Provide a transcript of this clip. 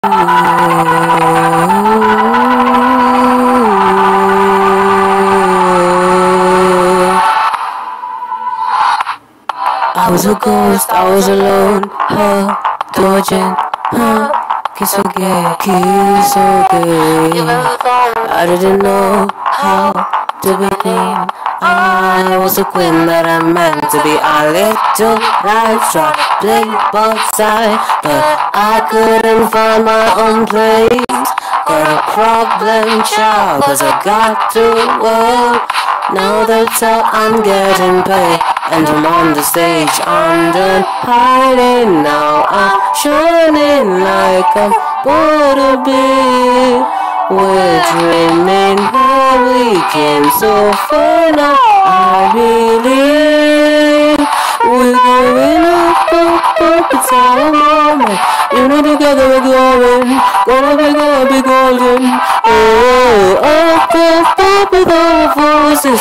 I was a ghost, I was alone, dodging, kiss again. I didn't know how to begin. I was the queen that I meant to be. A little life tried to play both sides, but I couldn't find my own place. Got a problem, child, 'cause I got to work. Now that's how I'm getting paid, and I'm on the stage, I'm done hiding. Now I'm shining like I'm born to be. We're dreaming how we came so far now. I believe we're going up, it's our moment. You know together we're glowing, gonna be golden. Oh, up with our voices.